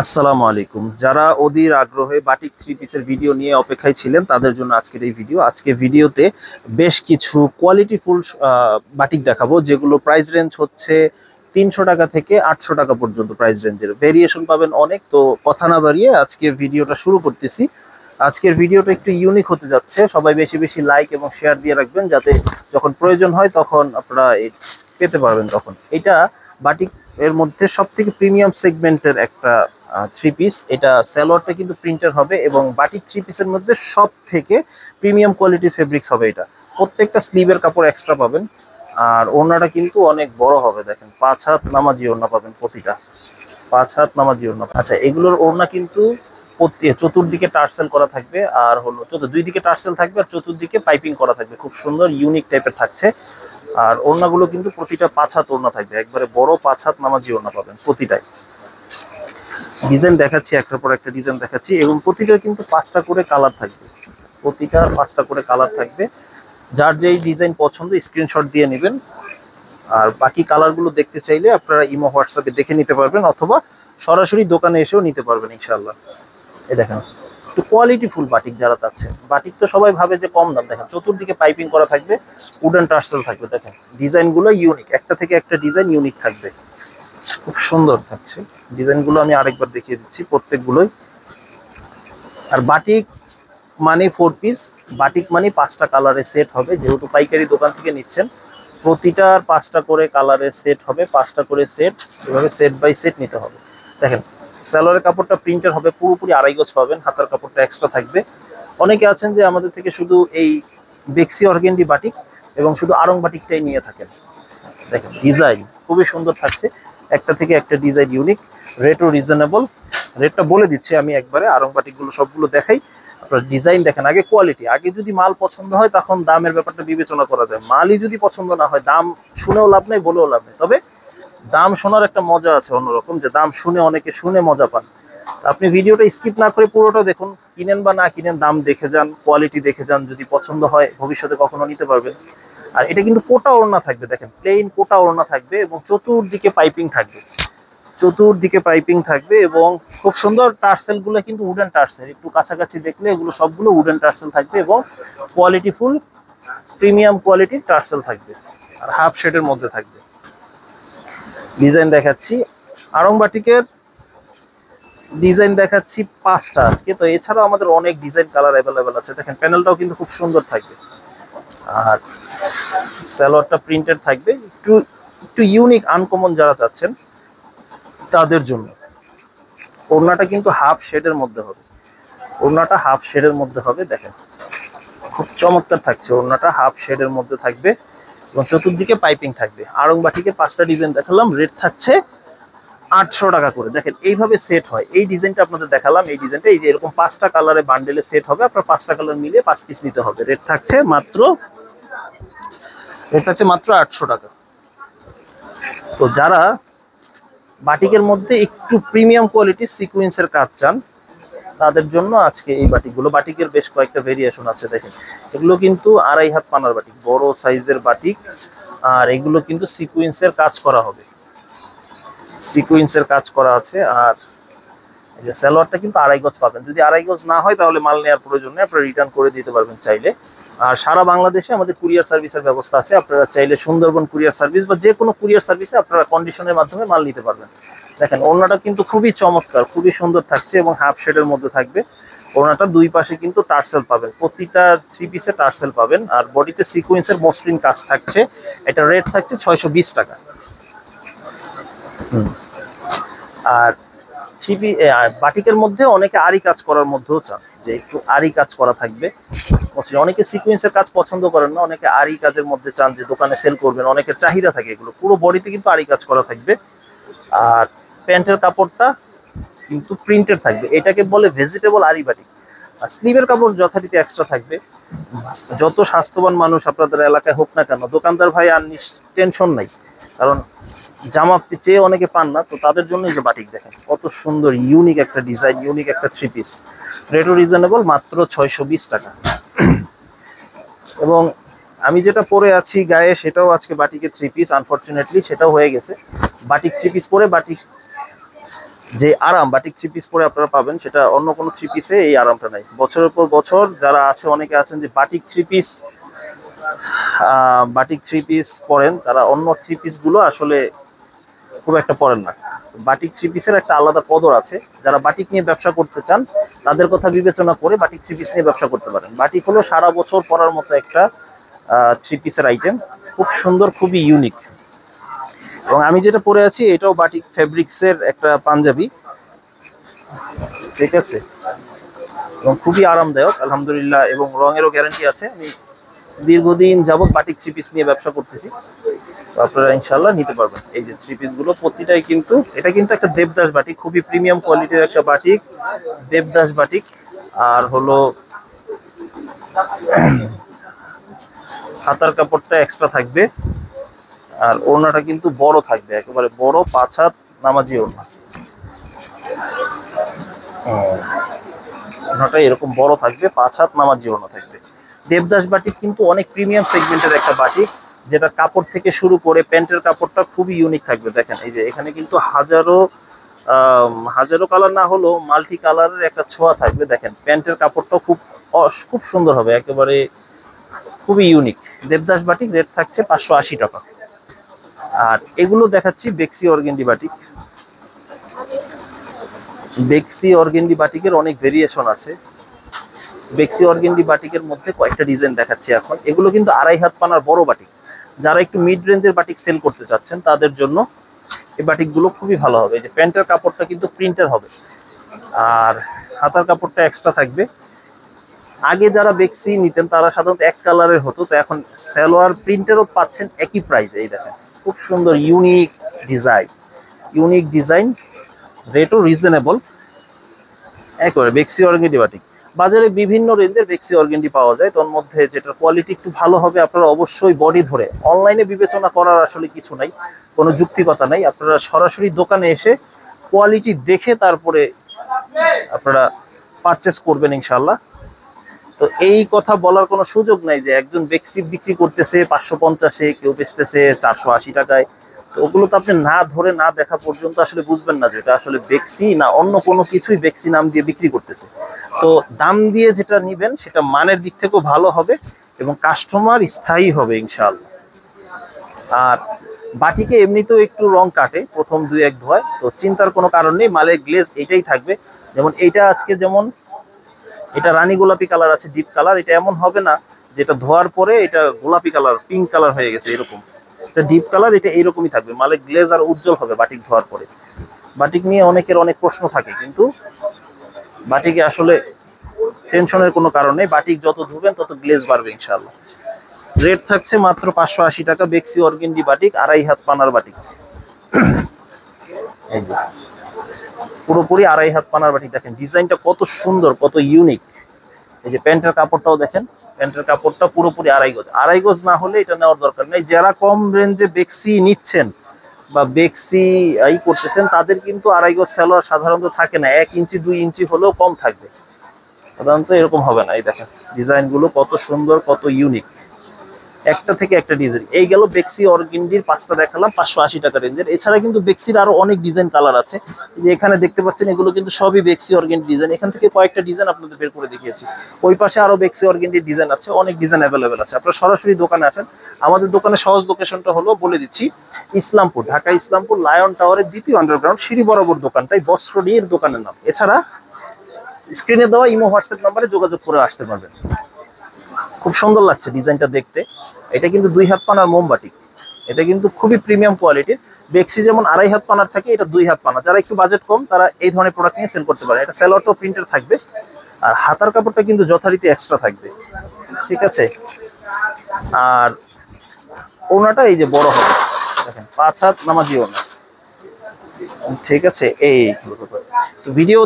আসসালামু আলাইকুম। যারা অধীর আগ্রহে বাটিক থ্রি পিসের ভিডিও নিয়ে অপেক্ষায় ছিলেন তাদের জন্য আজকের এই ভিডিও। আজকে ভিডিওতে বেশ কিছু কোয়ালিটিফুল বাটিক দেখাবো, যেগুলো প্রাইস রেঞ্জ হচ্ছে 300 টাকা থেকে 800 টাকা পর্যন্ত। প্রাইস রেঞ্জের ভেরিয়েশন পাবেন অনেক। তো কথা না বাড়িয়ে আজকের ভিডিওটা শুরু করতেছি। আজকের ভিডিওটা একটু ইউনিক হতে যাচ্ছে, সবাই বেশি বেশি লাইক এবং শেয়ার দিয়ে রাখবেন, যাতে যখন প্রয়োজন হয় তখন আপনারা পেতে পারবেন। তখন এটা বাটিক এর মধ্যে সব থেকে প্রিমিয়াম সেগমেন্টের একটা থ্রি পিস। এটা সালোয়ারটা কিন্তু প্রিন্টার হবে এবং বাটিক থ্রি পিসের মধ্যে সব থেকে প্রিমিয়াম কোয়ালিটির ফেব্রিক্স হবে এটা। প্রত্যেকটা স্লিভের কাপড় এক্সট্রা পাবেন। আর ওড়নাটা কিন্তু অনেক বড় হবে, দেখেন 5 হাত নামাজি ওড়না পাবেন প্রতিটা। 5 হাত নামাজি ওড়না। আচ্ছা, এগুলোর ওড়না কিন্তু চতুর্দিকে টার্সেল করা থাকবে, আর হলো দুই দিকে টার্সেল থাকবে আর চতুর্দিকে পাইপিং করা থাকবে। খুব সুন্দর ইউনিক টাইপের থাকছে। আর ওড়নাগুলো কিন্তু প্রতিটা 5 হাত ওড়না থাকবে, একবারে বড় 5 হাত নামাজি ওড়না পাবেন প্রতিটাই। ডিজাইন দেখাচ্ছি, একটার পর একটা ডিজাইন দেখাচ্ছি, এবং প্রতিটার কিন্তু 5টা করে কালার থাকবে। প্রতিটার 5টা করে কালার থাকবে। যার যেই ডিজাইন পছন্দ স্ক্রিনশট দিয়ে নেবেন। আর বাকি কালারগুলো দেখতে চাইলে আপনারা ইমো হোয়াটসঅ্যাপে দেখে নিতে পারবেন, অথবা সরাসরি দোকানে এসেও নিতে পারবেন ইনশাআল্লাহ। এই দেখেন, একটু কোয়ালিটি ফুল বাটিক যারা চাচ্ছেন। বাটিক তো সবাই ভাবে যে কম দাম, দেখেন চতুর্দিকে পাইপিং করা থাকবে, উডেন টার্সেল থাকবে। দেখেন ডিজাইনগুলো ইউনিক, একটা থেকে একটা ডিজাইন ইউনিক থাকবে, খুব সুন্দর থাকছে ডিজাইনগুলো। আমি আরেকবার দেখিয়ে দিচ্ছি প্রত্যেকগুলোই। আর বাটিক মানে 4 পিস, বাটিক মানে 5টা কালারের সেট হবে, যেহেতু পাইকারি দোকান থেকে নিচ্ছেন। প্রতিটার 5টা করে কালারের সেট হবে, 5টা করে সেট, এভাবে সেট বাই সেট নিতে হবে। দেখেন সালোয়ারের কাপড়টা প্রিন্টার হবে, পুরোপুরি 2.5 গজ পাবেন, হাতার কাপড়টা এক্সট্রা থাকবে। অনেকে আছেন যে আমাদের থেকে শুধু এই বেক্সি অর্গেন্ডি বাটিক এবং শুধু আড়ং বাটিকটাই নিয়ে থাকেন। দেখেন ডিজাইন খুবই সুন্দর থাকছে, একটা থেকে একটা ডিজাইন ইউনিক। রেটও রিজনেবল। রেটটা বলে দিচ্ছি আমি একবারে, আড়ং বাটিকগুলো সবগুলো দেখাই। আপনার ডিজাইন দেখেন, আগে কোয়ালিটি। আগে যদি মাল পছন্দ হয় তখন দামের ব্যাপারটা বিবেচনা করা যায়। মালই যদি পছন্দ না হয়, দাম শুনেও লাভ নেই, বলেও লাভ নেই। তবে দাম শোনার একটা মজা আছে অন্যরকম, যে দাম শুনে অনেকে শুনে মজা পান। আপনি ভিডিওটা স্কিপ না করে পুরোটা দেখুন, কিনেন বা না কিনেন দাম দেখে যান, কোয়ালিটি দেখে যান। যদি পছন্দ হয় ভবিষ্যতে কখনো নিতে পারবেন। আর এটা কিন্তু কোটা ওড়না থাকবে, দেখেন প্লেন কোটা ওড়না থাকবে এবং চতুর্দিকে পাইপিং থাকবে। চতুর্দিকে পাইপিং থাকবে এবং খুব সুন্দর। টার্সেল গুলো কিন্তু উডেন টার্সেল, একটু কাছাকাছি দেখলে এগুলো সবগুলো উডেন টার্সেল থাকবে এবং কোয়ালিটি ফুল প্রিমিয়াম কোয়ালিটির টার্সেল থাকবে। আর হাফ শেডের মধ্যে থাকবে। ডিজাইন দেখাচ্ছি, আড়ং বাটিকের ডিজাইন দেখাচ্ছি 5টা আজকে। তো এছাড়াও আমাদের অনেক ডিজাইন কালার অ্যাভেলেবেল আছে। দেখেন প্যানেলটাও কিন্তু খুব সুন্দর থাকবে। আর সালোয়ারটা প্রিন্টেড থাকবে, একটু একটু ইউনিক আনকমন যারা চাচ্ছেন তাদের জন্য। ওড়নাটা কিন্তু হাফ শেডের মধ্যে হবে, ওড়নাটা হাফ শেডের মধ্যে হবে। দেখেন খুব চমৎকার থাকছে, ওড়নাটা হাফ শেডের মধ্যে থাকবে এবং চতুর্দিকে পাইপিং থাকবে। আড়ং বাটিকের 5টা ডিজাইন দেখালাম, রেট থাকছে 800 টাকা করে। দেখেন এইভাবে সেট হয়। এই ডিজাইনটা আপনাদের দেখালাম, এই ডিজাইনটা এই যে এরকম 5টা কালারে বান্ডেলে সেট হবে। আপনার 5টা কালার মিলিয়ে 5 পিস নিতে হবে। রেট থাকছে মাত্র 800 টাকা। তো যারা বাটিকের মধ্যে একটু প্রিমিয়াম কোয়ালিটির সিকোয়েন্সের কাজ চান, তাদের জন্য আজকে এই বাটিকগুলো। বাটিকের বেশ কয়েকটা ভেরিয়েশন আছে। দেখেন এগুলো কিন্তু 2.5 হাত পানার বাটিক, বড় সাইজের বাটিক। আর এগুলো কিন্তু সিকোয়েন্সের কাজ করা হবে, সিকোয়েন্সের কাজ করা আছে। আর এই যে সালোয়ারটা কিন্তু 2.5 গজ পাবেন। যদি 2.5 গজ না হয় তাহলে মাল নেওয়ার প্রয়োজন নেই, আপনারা রিটার্ন করে দিতে পারবেন চাইলে। আর সারা বাংলাদেশে আমাদের কুরিয়ার সার্ভিসের ব্যবস্থা আছে। আপনারা চাইলে সুন্দরবন কুরিয়ার সার্ভিস বা যে কোনো কুরিয়ার সার্ভিসে আপনারা কন্ডিশনের মাধ্যমে মাল নিতে পারবেন। দেখেন ওড়নাটা কিন্তু খুবই চমৎকার, খুবই সুন্দর থাকছে এবং হাফ শেডের মধ্যে থাকবে। ওড়নাটা দুই পাশে কিন্তু টার্সেল পাবেন, প্রতিটা থ্রি পিসে টার্সেল পাবেন। আর বডিতে সিকোয়েন্সের মসৃণ কাজ থাকছে। এটা রেট থাকছে 620 টাকা। আর বাটিকের মধ্যে অনেকে আরি কাজ করার মধ্যেও চান, যে একটু আরি কাজ করা থাকবে। অনেকে সিকোয়েন্সের কাজ পছন্দ করেন না, অনেকে আরি কাজের মধ্যে চান যে দোকানে সেল করবেন, অনেকের চাহিদা থাকে এগুলো। পুরো বডিতে কিন্তু আরি কাজ করা থাকবে। আর প্যান্টের কাপড়টা কিন্তু প্রিন্টেড থাকবে, এটাকে বলে ভেজিটেবল আরি বাটিক। আর স্লিভের কাপড় যথারীতি এক্সট্রা থাকবে। যত স্বাস্থ্যবান মানুষ আপনাদের এলাকায় হোক না কেন, দোকানদার ভাই আর টেনশন নাই, কারণ জামা চেয়ে অনেকে পান না। তো তাদের জন্য এই যে বাটিক দেখেন কত সুন্দর ইউনিক একটা ডিজাইন, ইউনিক একটা থ্রি পিস। রেটও রিজনেবল, মাত্র 620 টাকা। এবং আমি যেটা পরে আছি গায়ে সেটাও আজকে বাটিকের থ্রি পিস। আনফরচুনেটলি সেটাও হয়ে গেছে। বাটিক থ্রি পিস পরে বাটিক যে আরাম বাটিক থ্রি পিস পরে আপনারা পাবেন, সেটা অন্য কোনো থ্রি পিসে এই আরামটা নাই। বছরের পর বছর যারা আছে, অনেকে আছেন যে বাটিক থ্রি পিস পরেন, তারা অন্য থ্রি পিস গুলো আসলে খুব একটা পরেন না। বাটিক থ্রি পিসের একটা আলাদা কদর আছে। যারা বাটিক নিয়ে ব্যবসা করতে চান তাদের কথা বিবেচনা করে বাটিক থ্রি পিস নিয়ে ব্যবসা করতে পারেন। বাটিক হলো সারা বছর পরার মতো একটা থ্রি পিসের আইটেম, খুব সুন্দর, খুবই ইউনিক। এবং আমি যেটা পরে আছি এটাও বাটিক ফেব্রিক্সের একটা পাঞ্জাবি, ঠিক আছে, এবং খুবই আরামদায়ক আলহামদুলিল্লাহ, এবং রঙেরও গ্যারান্টি আছে। আমি দীর্ঘদিন যাবত বাটিক থ্রি পিস নিয়ে ব্যবসা করতেছি, তো আপনারা ইনশাল্লাহ নিতে পারবেন। এই যে থ্রি পিস গুলো প্রতিটাই কিন্তু, এটা কিন্তু একটা দেবদাস বাটিক, খুবই প্রিমিয়াম কোয়ালিটির একটা বাটিক, দেবদাস বাটিক। আর হলো হাতার কাপড়টা এক্সট্রা থাকবে, আর ওড়নাটা কিন্তু বড় থাকবে, একেবারে বড় 5 হাত নামাজি ওড়না। ওড়নাটা এরকম বড় থাকবে, 5 হাত নামাজি ওড়না থাকবে। দেবদাস বাটিক কিন্তু অনেক প্রিমিয়াম সেগমেন্টের একটা বাটিক, যেটা কাপড় থেকে শুরু করে প্যান্টের কাপড়টা খুবই ইউনিক থাকবে। দেখেন এই যে এখানে কিন্তু হাজারো কালার না হলেও মাল্টি কালারের একটা ছোঁয়া থাকবে। দেখেন প্যান্টের কাপড়টা খুব সুন্দর হবে, একেবারে খুবই ইউনিক। দেবদাস বাটিক রেট থাকছে 580 টাকা। আর এগুলো দেখাচ্ছি বেক্সি অর্গেন্ডি বাটিক। বেক্সি অর্গেন্ডি বাটিকের অনেক ভেরিয়েশন আছে। বেক্সি অর্গেন্ডি বাটিকের মধ্যে কয়েকটা ডিজাইন দেখাচ্ছি এখন। এগুলো কিন্তু 2.5 হাত পানার বড় বাটিক। যারা একটু মিড রেঞ্জের বাটিক সেল করতে চাচ্ছেন তাদের জন্য এই বাটিকগুলো খুবই ভালো হবে। এই যে প্যান্টের কাপড়টা কিন্তু প্রিন্টের হবে, আর হাতার কাপড়টা এক্সট্রা থাকবে। আগে যারা বেক্সি নিতেন তারা সাধারণত এক কালারের হতো, তো এখন সালোয়ার প্রিন্টেরও পাচ্ছেন একই প্রাইসে। এই দেখেন খুব সুন্দর ইউনিক ডিজাইন, রেটও রিজনেবল, একেবারে বেক্সি অর্গেন্ডি বাটিক। বাজারে বিভিন্ন রেঞ্জের বেক্সি অর্গেন্ডি পাওয়া যায়, তোর মধ্যে যেটা কোয়ালিটি একটু ভালো হবে আপনারা অবশ্যই বডি ধরে, অনলাইনে বিবেচনা করার আসলে কিছু নাই, কোনো যুক্তিকতা নাই। আপনারা সরাসরি দোকানে এসে কোয়ালিটি দেখে তারপরে আপনারা পারচেস করবেন ইনশাল্লাহ। তো এই কথা বলার কোনো সুযোগ নাই যে একজন বেক্সি বিক্রি করতেছে 550-এ, কেউ বেচতেছে 480 টাকায়। তো ওগুলো তো আপনি না ধরে না দেখা পর্যন্ত আসলে বুঝবেন না যে এটা আসলে বেক্সি না অন্য কোনো কিছুই বেক্সি নাম দিয়ে বিক্রি করতেছে। তো দাম দিয়ে যেটা নিবেন সেটা মানের দিক থেকেও ভালো হবে এবং কাস্টমার স্থায়ী হবে ইনশাআল্লাহ। আর বাটিকে এমনিতেও একটু রং কাটে প্রথম 2-1 ধোয়ায়, তো চিন্তার কোনো কারণ নেই, মালের গ্লেজ এটাই থাকবে। যেমন এইটা আজকে যেমন এটা রানী গোলাপি কালার আছে, ডিপ কালার, এটা এমন হবে না যেটা ধোয়ার পরে এটা গোলাপি কালার পিঙ্ক কালার হয়ে গেছে, এরকম। এটা ডিপ কালার, এটা এইরকমই থাকবে, মালের গ্লেজ আর উজ্জ্বল হবে বাটিক ধোয়ার পরে। বাটিক নিয়ে অনেকের অনেক প্রশ্ন থাকে, কিন্তু বাটিকে আসলে টেনশনের কোনো কারণ নেই, বাটিক যত ধুবেন তত গ্লেজ বাড়বে ইনশাআল্লাহ। রেট থাকছে মাত্র 580 টাকা, বেক্সি অর্গেন্ডি বাটিক, 2.5 হাত পানার বাটিক। এই যে পুরোপুরি 2.5 হাত পানার বাটিক, দেখেন ডিজাইনটা কত সুন্দর, কত ইউনিক। এই যে প্যান্টের কাপড়টাও দেখেন, প্যান্টের কাপড়টা পুরোপুরি 2.5 গজ। 2.5 গজ না হলে এটা নেওয়ার দরকার নেই। যারা কম রেঞ্জে বেক্সি নিচ্ছেন বা বেক্সি করতেছেন তাদের কিন্তু 2.5 গজ সালোয়ার সাধারণত থাকে না, 1 ইঞ্চি 2 ইঞ্চি হলেও কম থাকবে, সাধারণত এরকম হবে না। এই দেখেন ডিজাইনগুলো কত সুন্দর, কত ইউনিক, একটা থেকে একটা ডিজাইন। এই গেল বেক্সি অর্গেন্ডির 5টা দেখালাম 580 টাকা রেঞ্জের। এছাড়া কিন্তু বেক্সির আরো অনেক ডিজাইন কালার আছে, যে এখানে দেখতে পাচ্ছেন এগুলো কিন্তু সবই বেক্সি অর্গেন্ডি ডিজাইন। এখান থেকে কয়েকটা ডিজাইন আপনাদের বের করে দেখিয়েছি, ওই পাশে আরো বেক্সি অর্গেন্ডির ডিজাইন আছে, অনেক ডিজাইন অ্যাভেলেবেল আছে। আপনারা সরাসরি দোকানে আসেন। আমাদের দোকানের সহজ লোকেশনটা হলো বলে দিচ্ছি, ইসলামপুর, ঢাকা ইসলামপুর লায়ন টাওয়ারের 2য় আন্ডারগ্রাউন্ড সিঁড়ি বরাবর দোকানটাই বস্ত্রনীর দোকানের নাম। এছাড়া স্ক্রিনে দেওয়া ইমো হোয়াটসঅ্যাপ নাম্বারে যোগাযোগ করে আসতে পারবেন। খুব সুন্দর লাগছে ডিজাইনটা দেখতে। এটা কিন্তু 2 হাত পানার মোমবাটিক, এটা কিন্তু খুবই প্রিমিয়াম কোয়ালিটির। বেক্সি যেমন 2.5 হাত পানার থাকে, এটা 2 হাত পানা। যারা একটু বাজেট কম তারা এই ধরনের প্রোডাক্ট নিয়ে সেল করতে পারে। এটা সালোয়ারটাও প্রিন্টের থাকবে, আর হাতার কাপড়টা কিন্তু যথারীতি এক্সট্রা থাকবে, ঠিক আছে। আর ওড়নাটা এই যে বড় হবে, দেখেন 5 হাত নামাজি ওড়না, ঠিক আছে। এই তো ভিডিও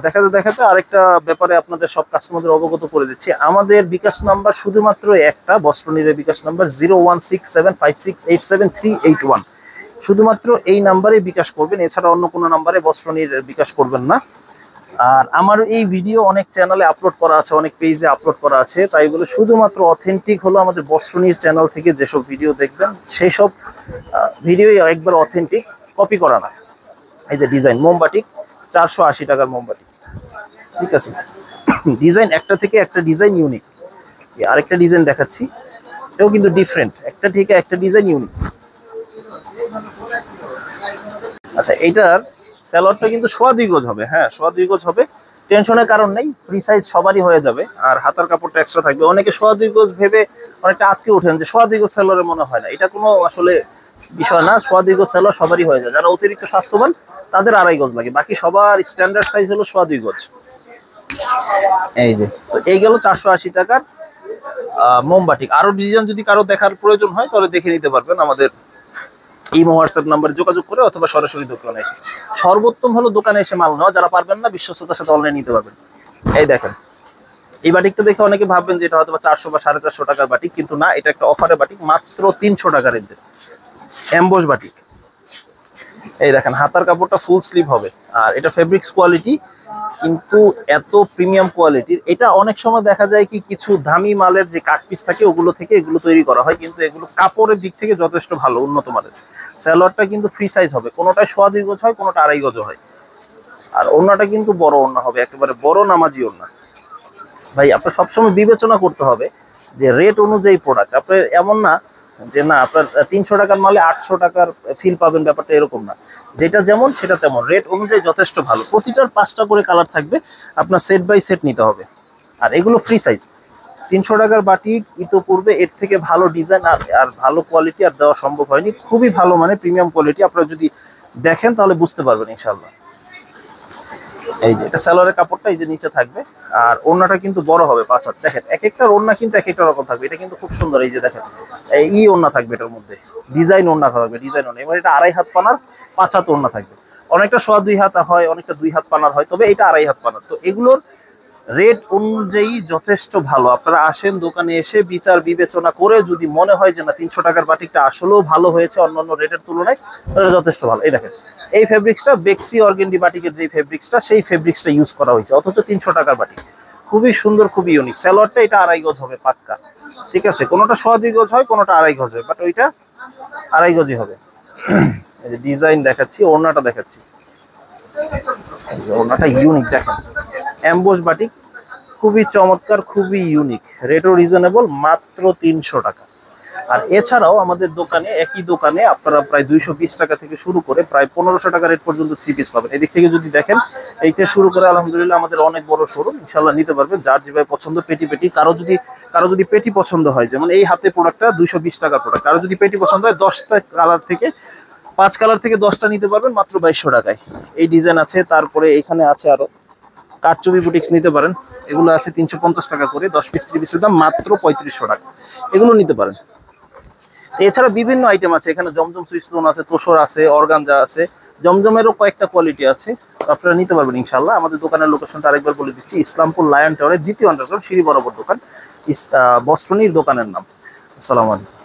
দেখাতে দেখাতে আরেকটা ব্যাপারে আপনাদের সব কাস্টমারদের অবগত করে দিচ্ছি। আমাদের বিকাশ নাম্বার শুধুমাত্র একটা, বস্ত্রনীরের বিকাশ নাম্বার 016756873881। শুধুমাত্র এই নাম্বারে বিকাশ করবেন, এছাড়া অন্য কোনো নাম্বারে বস্ত্রনীর বিকাশ করবেন না। আর আমার এই ভিডিও অনেক চ্যানেলে আপলোড করা আছে, অনেক পেজে আপলোড করা আছে, তাই বলে শুধুমাত্র অথেন্টিক হলো আমাদের বস্ত্রনীর চ্যানেল থেকে যেসব ভিডিও দেখবেন সেই সব ভিডিওই একবার অথেন্টিক, কপি করা না। এই যে ডিজাইন মোমবাটিক, 480 টাকার মোমবাটিক। ঠিক আছে, ডিজাইন একটা থেকে একটা ডিজাইন ইউনিক। আরেকটা ডিজাইন দেখাচ্ছি, এটাও কিন্তু ডিফারেন্ট, একটা থেকে একটা ডিজাইন ইউনিক। আচ্ছা, এইটার স্যালোয়ারটা কিন্তু 2.5 গজ হবে। হ্যাঁ, 2.5 গজ হবে, টেনশনের কারণ নেই, ফ্রি সাইজ সবারই হয়ে যাবে। আর হাতার কাপড়টা এক্সট্রা থাকবে। অনেকে 2.5 গজ ভেবে অনেকটা আটকে ওঠেন যে 2.5 গজ স্যালোয়ারে মনে হয় না, এটা কোনো আসলে বিষয় না। 2.5 গজ স্যালোয়ার সবারই হয়ে যায়, যারা অতিরিক্ত স্বাস্থ্যবান তাদের 2.5 গজ লাগে, বাকি সবার স্ট্যান্ডার্ড সাইজ হলো 2.5 গজ। এই যে, তো এই গেল 480 টাকার মোমবাটিক। আরো ডিজাইন যদি কারো দেখার প্রয়োজন হয় তাহলে দেখে নিতে পারবেন আমাদের ইমো হোয়াটসঅ্যাপ নাম্বারে যোগাযোগ করে, অথবা সরাসরি দোকানে এসে। সর্বোত্তম হলো দোকানে এসে মাল নেওয়া, যারা পারবেন না বিশ্বস্ততার সাথে অনলাইন নিতে পারবেন। এই দেখেন, এই বাটিকটা দেখে অনেকে ভাববেন যে এটা হয়তো 400 বা 450 টাকার বাটিক, কিন্তু না, এটা একটা অফারের বাটিক, মাত্র 300 টাকা রেঞ্জে এমবোস বাটিক। এই দেখেন, হাতার কাপড়টা ফুল স্লিভ হবে, আর এটা ফেব্রিক্স কোয়ালিটি কিন্তু এত প্রিমিয়াম কোয়ালিটির। এটা অনেক সময় দেখা যায় কি কিছু দামি মালের যে কাট পিস থাকে ওগুলো থেকে এগুলো তৈরি করা হয়, কিন্তু এগুলো কাপড়ের দিক থেকে যথেষ্ট ভালো, উন্নত মানের। স্যালোয়ারটা কিন্তু ফ্রি সাইজ হবে, কোনোটায় 2.5 গজ হয়, কোনোটা 2.5 গজ হয়। আর ওড়নাটা কিন্তু বড় ওড়না হবে, একেবারে বড় নামাজি ওড়না। ভাই, আপনার সবসময় বিবেচনা করতে হবে যে রেট অনুযায়ী প্রোডাক্ট। আপনার এমন না যে না আপনার 300 টাকার মালে 800 টাকার ফিল পাবেন, ব্যাপারটা এরকম না। যেটা যেমন সেটা তেমন, রেট অনুযায়ী যথেষ্ট ভালো। প্রতিটার 5টা করে কালার থাকবে, আপনার সেট বাই সেট নিতে হবে। আর এগুলো ফ্রি সাইজ। 300 টাকার বাটিক ইতোপূর্বে এর থেকে ভালো ডিজাইন আর ভালো কোয়ালিটি আর দেওয়া সম্ভব হয়নি। খুবই ভালো, মানে প্রিমিয়াম কোয়ালিটি। আপনারা যদি দেখেন তাহলে বুঝতে পারবেন ইনশাল্লাহ। এই যে, এটা সালোয়ারের কাপড়টা এই যে নিচে থাকবে, আর ওড়নাটা কিন্তু বড় হবে 5 হাত। দেখেন, এক একটা ওড়না কিন্তু এক একটা রকম থাকবে। এটা কিন্তু খুব সুন্দর, এই যে দেখেন, এই ওড়না থাকবে এটার মধ্যে, ডিজাইন ওড়না থাকবে, ডিজাইন ওড়না। এবার এটা 2.5 হাত পানার 5 হাত ওড়না থাকবে। অনেকটা 2.25 হাত হয়, অনেকটা 2 হাত পানার হয়, তবে এটা 2.5 হাত পানার। তো এগুলোর রেট অনুযায়ী যথেষ্ট ভালো। আপনারা আসেন দোকানে এসে বিচার বিবেচনা করে, যদি মনে হয় যে না 300 টাকার বাটিকটা আসলেও ভালো হয়েছে অন্যান্য রেটের তুলনায়, তাহলে যথেষ্ট ভালো। এই দেখেন, এই ফেব্রিক্সটা বেক্সি অর্গেন্ডি বাটিকের যে ফেব্রিক্সটা, সেই ফেব্রিক্সটা ইউজ করা হয়েছে, অথচ 300 টাকার বাটিক। খুবই সুন্দর, খুবই ইউনিক। স্যালোয়ারটা এটা 2.5 গজ হবে পাক্কা। ঠিক আছে, কোনোটা 2.5 গজ হয়, কোনোটা 2.5 গজ হয়, বাট ওইটা 2.5 গজই হবে। এই যে ডিজাইন দেখাচ্ছি, ওড়নাটা দেখাচ্ছি। ওড়নাটা ইউনিক, দেখেন, এমবোস বাটিক, খুবই চমৎকার, খুবই ইউনিক। রেটও রিজনেবল, মাত্র 300 টাকা। আর এছাড়াও আমাদের দোকানে, একই দোকানে আপনারা প্রায় 220 টাকা থেকে শুরু করে প্রায় 1500 টাকা রেট পর্যন্ত 3 পিস পাবেন। এদিক থেকে যদি দেখেন, এইতে শুরু করে আলহামদুলিল্লাহ আমাদের অনেক বড় শোরুম। ইনশাল্লাহ নিতে পারবেন, যার যেভাবে পছন্দ। পেটি পেটি, কারো যদি পেটি পছন্দ হয়, যেমন এই হাতে প্রোডাক্টটা 220 টাকা প্রোডাক্ট, কারো যদি পেটি পছন্দ হয় 10টা কালার থেকে 5 কালার থেকে 10টা নিতে পারবেন মাত্র 2200 টাকায়। এই ডিজাইন আছে, তারপরে এখানে আছে আরো কারচুপি বুটিক্স নিতে পারেন, এগুলো আছে 350 টাকা করে, 10 পিস 3 পিসের দাম মাত্র 3500 টাকা, এগুলো নিতে পারেন। এছাড়া বিভিন্ন আইটেম আছে এখানে, জমজম সুইচ লোন আছে, তোসর আছে, অর্গানজা আছে, জমজমেরও কয়েকটা কোয়ালিটি আছে, আপনারা নিতে পারবেন ইনশাল্লাহ। আমাদের দোকানের লোকেশনটা আরেকবার বলে দিচ্ছি, ইসলামপুর লায়ন টাওয়ারের 2য় আন্ডারগ্রাউন্ড, সিঁড়ি বরাবর দোকান, বস্ত্রনীর দোকানের নাম। আসসালামু আলাইকুম।